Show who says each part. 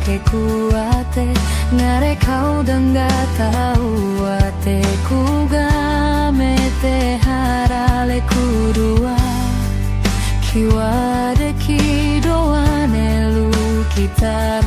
Speaker 1: ke kuate ngare kau dangga tahu ate ku gamete harale kudua kiwade kidoane lu kita